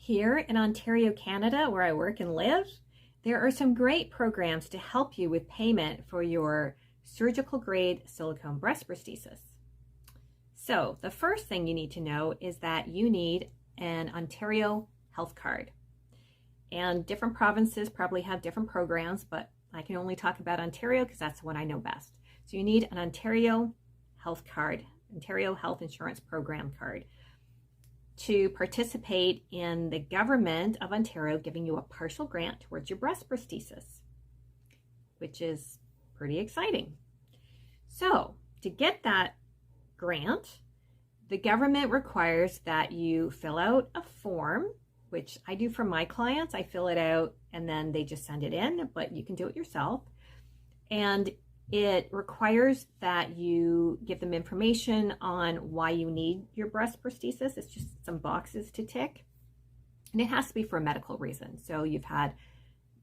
Here in Ontario, Canada, where I work and live, there are some great programs to help you with payment for your surgical grade silicone breast prosthesis. So the first thing you need to know is that you need an Ontario health card. And different provinces probably have different programs, but I can only talk about Ontario because that's the one I know best. So you need an Ontario health card, Ontario Health Insurance Program card, to participate in the government of Ontario giving you a partial grant towards your breast prosthesis, which is pretty exciting. So to get that grant, the government requires that you fill out a form, which I do for my clients. I fill it out and then they just send it in, but you can do it yourself. And it requires that you give them information on why you need your breast prosthesis. It's just some boxes to tick. And it has to be for a medical reason. So you've had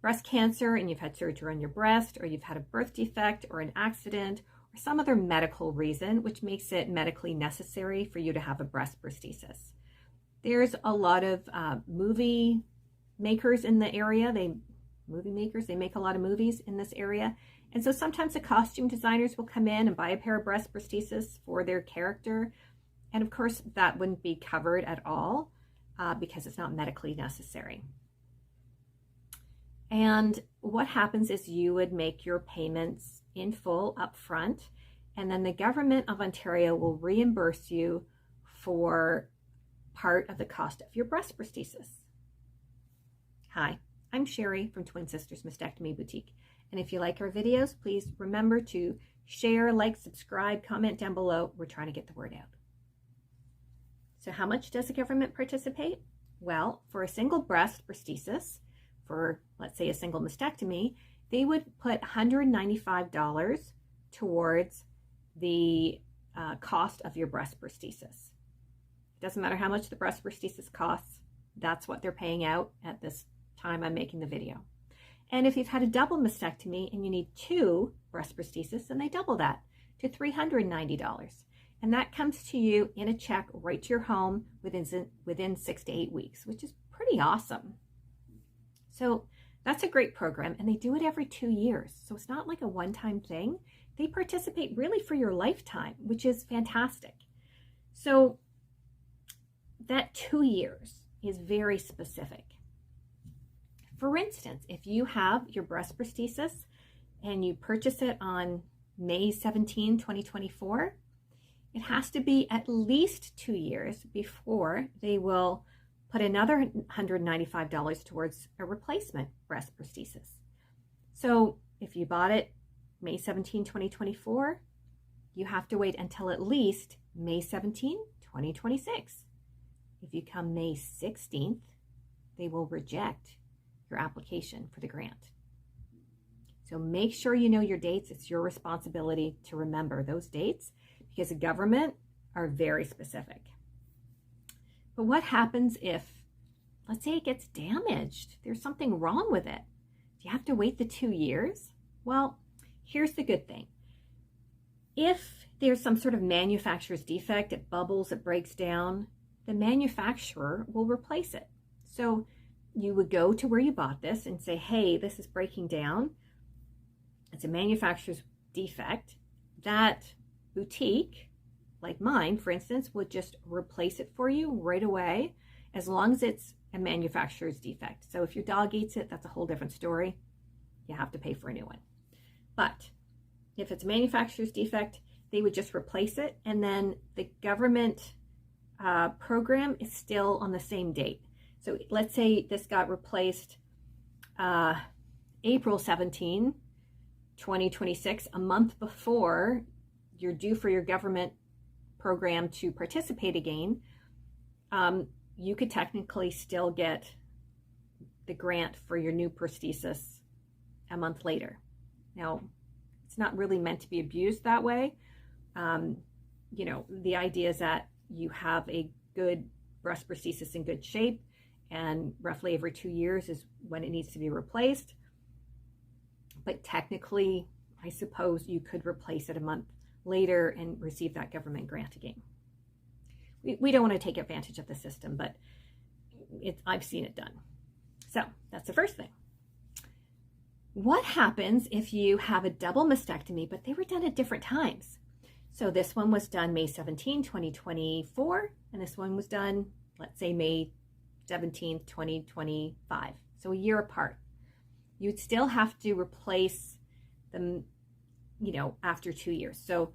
breast cancer and you've had surgery on your breast, or you've had a birth defect or an accident or some other medical reason which makes it medically necessary for you to have a breast prosthesis. There's a lot of movie makers in the area. They make a lot of movies in this area. And so sometimes the costume designers will come in and buy a pair of breast prosthesis for their character. And of course, that wouldn't be covered at all because it's not medically necessary. And what happens is you would make your payments in full up front, and then the government of Ontario will reimburse you for part of the cost of your breast prosthesis. Hi, I'm Sherry from Twin Sisters Mastectomy Boutique. And if you like our videos, please remember to share, like, subscribe, comment down below. We're trying to get the word out. So how much does the government participate? Well, for a single breast prosthesis, for let's say a single mastectomy, they would put $195 towards the cost of your breast prosthesis. It doesn't matter how much the breast prosthesis costs, that's what they're paying out at this time I'm making the video. And if you've had a double mastectomy and you need 2 breast prosthesis, then they double that to $390. And that comes to you in a check right to your home within 6 to 8 weeks, which is pretty awesome. So that's a great program, and they do it every 2 years. So it's not like a one-time thing. They participate really for your lifetime, which is fantastic. So that 2 years is very specific. For instance, if you have your breast prosthesis and you purchase it on May 17, 2024, it has to be at least 2 years before they will put another $195 towards a replacement breast prosthesis. So if you bought it May 17, 2024, you have to wait until at least May 17, 2026. If you come May 16th, they will reject your application for the grant. So make sure you know your dates. It's your responsibility to remember those dates because the government are very specific. But what happens if, let's say it gets damaged? There's something wrong with it. Do you have to wait the 2 years? Well, here's the good thing. If there's some sort of manufacturer's defect, it bubbles, it breaks down, the manufacturer will replace it. So you would go to where you bought this and say, hey, this is breaking down. It's a manufacturer's defect. That boutique, like mine, for instance, would just replace it for you right away, as long as it's a manufacturer's defect. So if your dog eats it, that's a whole different story. You have to pay for a new one. But if it's a manufacturer's defect, they would just replace it, and then the government program is still on the same date. So let's say this got replaced April 17, 2026, a month before you're due for your government program to participate again. You could technically still get the grant for your new prosthesis a month later. Now, it's not really meant to be abused that way. You know, the idea is that you have a good breast prosthesis in good shape, and roughly every 2 years is when it needs to be replaced. But technically, I suppose you could replace it a month later and receive that government grant again. We don't want to take advantage of the system, but I've seen it done. So that's the first thing. What happens if you have a double mastectomy, but they were done at different times? So this one was done May 17, 2024, and this one was done, let's say, May 17, 2025. So a year apart. You'd still have to replace them, after 2 years. So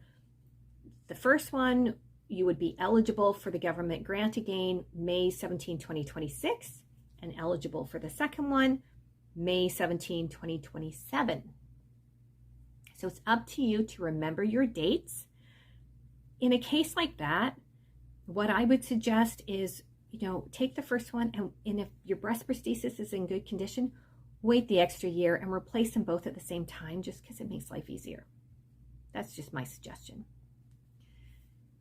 the first one, you would be eligible for the government grant again, May 17, 2026, and eligible for the second one, May 17, 2027. So it's up to you to remember your dates. In a case like that, what I would suggest is, take the first one, and if your breast prosthesis is in good condition, wait the extra year and replace them both at the same time, just because it makes life easier. That's just my suggestion.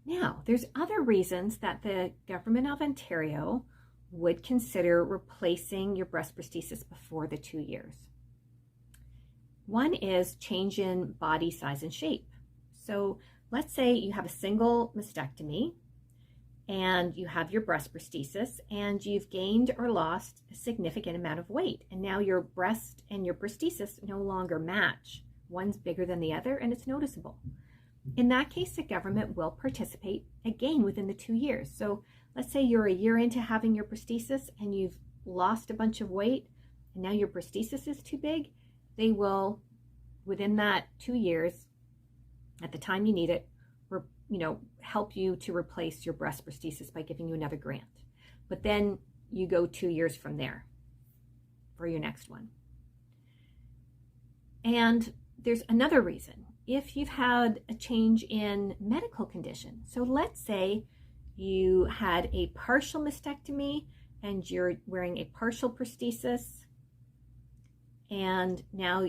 Now, there's other reasons that the government of Ontario would consider replacing your breast prosthesis before the 2 years. One is change in body size and shape. So let's say you have a single mastectomy and you have your breast prosthesis and you've gained or lost a significant amount of weight, and now your breast and your prosthesis no longer match. One's bigger than the other and it's noticeable. In that case, the government will participate again within the 2 years. So let's say you're a year into having your prosthesis and you've lost a bunch of weight and now your prosthesis is too big. They will, within that 2 years, at the time you need it, help you to replace your breast prosthesis by giving you another grant. But then you go 2 years from there for your next one. And there's another reason. If you've had a change in medical condition, so let's say you had a partial mastectomy and you're wearing a partial prosthesis, and now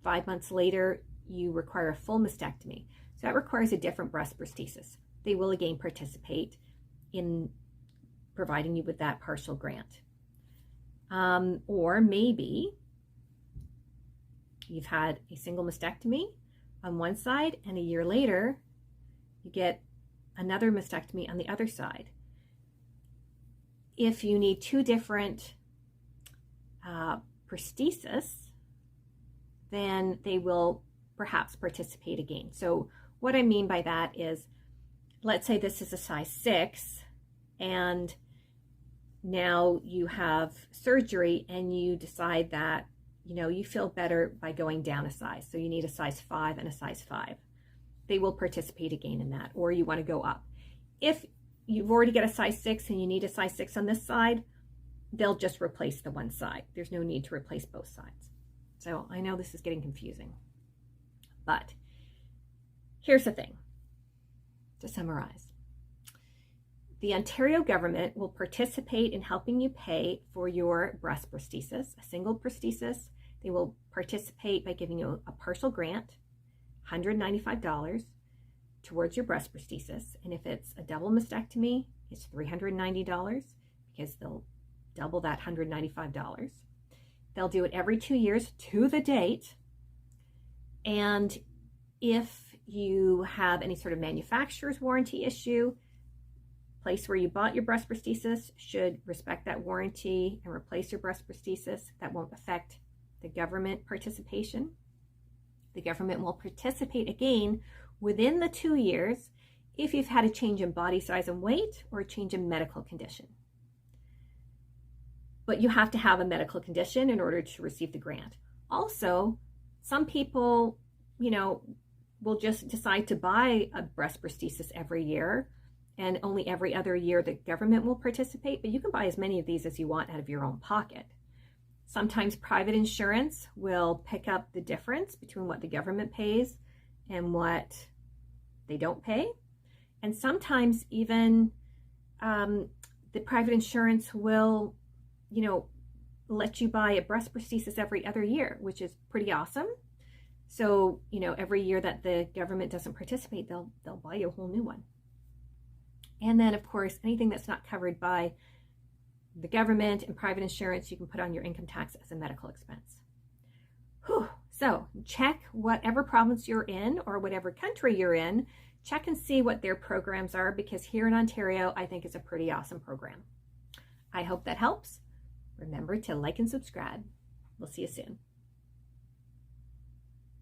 5 months later you require a full mastectomy. So that requires a different breast prosthesis. They will again participate in providing you with that partial grant. Or maybe you've had a single mastectomy on one side and a year later you get another mastectomy on the other side. If you need two different prosthesis, then they will perhaps participate again. So what I mean by that is, let's say this is a size 6 and now you have surgery and you decide that you feel better by going down a size. So you need a size 5 and a size 5. They will participate again in that, or you want to go up. If you've already got a size 6 and you need a size 6 on this side, they'll just replace the one side. There's no need to replace both sides. So I know this is getting confusing, but here's the thing. To summarize, the Ontario government will participate in helping you pay for your breast prosthesis, a single prosthesis. They will participate by giving you a partial grant, $195 towards your breast prosthesis. And if it's a double mastectomy, it's $390 because they'll double that $195. They'll do it every 2 years to the date. And if you have any sort of manufacturer's warranty issue, place where you bought your breast prosthesis should respect that warranty and replace your breast prosthesis. That won't affect the government participation. The government will participate again within the 2 years if you've had a change in body size and weight or a change in medical condition. But you have to have a medical condition in order to receive the grant. Also, some people, will just decide to buy a breast prosthesis every year, and only every other year the government will participate, but you can buy as many of these as you want out of your own pocket. Sometimes private insurance will pick up the difference between what the government pays and what they don't pay. And sometimes even the private insurance will, let you buy a breast prosthesis every other year, which is pretty awesome. So, every year that the government doesn't participate, they'll buy you a whole new one. And then, of course, anything that's not covered by the government and private insurance, you can put on your income tax as a medical expense. Whew. So check whatever province you're in or whatever country you're in, check and see what their programs are, because here in Ontario, I think it's a pretty awesome program. I hope that helps. Remember to like and subscribe. We'll see you soon.